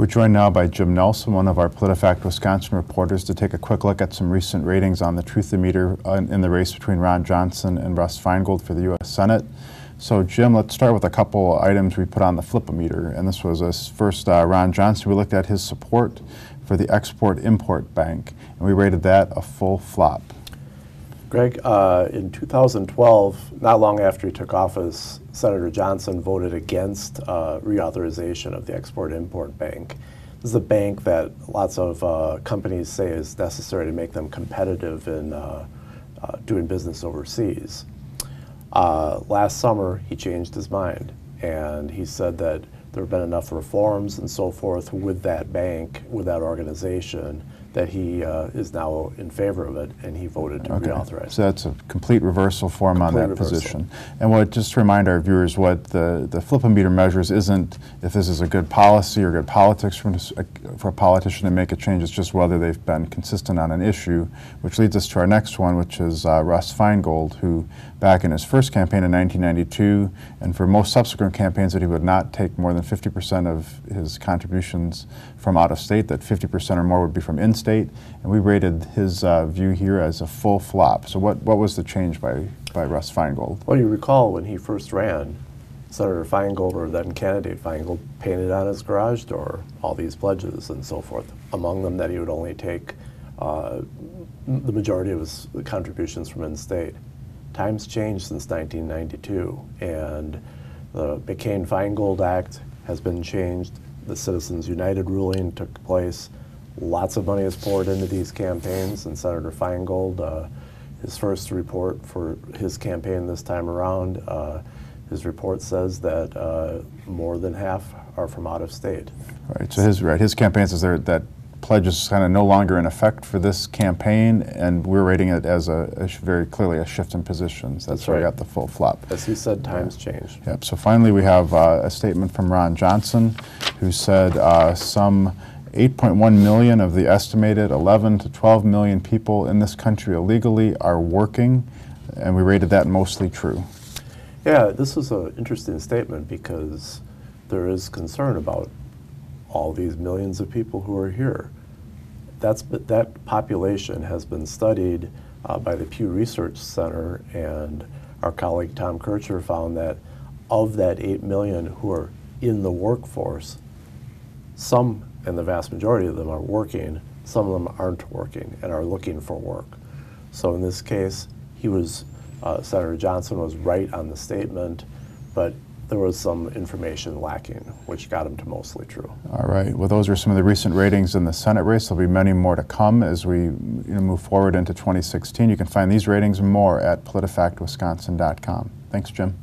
We're joined now by Jim Nelson, one of our PolitiFact Wisconsin reporters, to take a quick look at some recent ratings on the truthometer in the race between Ron Johnson and Russ Feingold for the U.S. Senate. So, Jim, let's start with a couple items we put on the flipometer. And this was first Ron Johnson. We looked at his support for the Export-Import Bank, and we rated that a full flop. Greg, in 2012, not long after he took office, Senator Johnson voted against reauthorization of the Export-Import Bank. This is a bank that lots of companies say is necessary to make them competitive in doing business overseas. Last summer, he changed his mind, and he said that there have been enough reforms and so forth with that bank, with that organization, that he is now in favor of it, and he voted to reauthorize. So that's a complete reversal for him on that position. And just to remind our viewers, what the flipometer measures isn't if this is a good policy or good politics for a politician to make a change. It's just whether they've been consistent on an issue, which leads us to our next one, which is Russ Feingold, who back in his first campaign in 1992, and for most subsequent campaigns, that he would not take more than 50% of his contributions from out of state, that 50% or more would be from in-state, and we rated his view here as a full flop. So what was the change by Russ Feingold? Well, you recall when he first ran, Senator Feingold, or then candidate Feingold, painted on his garage door all these pledges and so forth, among them that he would only take the majority of his contributions from in-state. Times changed since 1992, and the McCain-Feingold Act has been changed. The Citizens United ruling took place. Lots of money is poured into these campaigns, and Senator Feingold, his first report for his campaign this time around, his report says that more than half are from out of state. Right. So his campaign says that pledge is kind of no longer in effect for this campaign, and we're rating it as very clearly a shift in positions. That's where we got the full flop. As he said, times changed. Yep. So finally, we have a statement from Ron Johnson, who said some 8.1 million of the estimated 11 to 12 million people in this country illegally are working, and we rated that mostly true. Yeah, this is an interesting statement because there is concern about all these millions of people who are here. That population has been studied by the Pew Research Center, and our colleague Tom Kircher found that of that 8 million who are in the workforce, some, and the vast majority of them, are working, some of them aren't working and are looking for work. So in this case, Senator Johnson was right on the statement, but there was some information lacking, which got him to mostly true. All right. Well, those are some of the recent ratings in the Senate race. There'll be many more to come as we move forward into 2016. You can find these ratings and more at PolitiFactWisconsin.com. Thanks, Jim.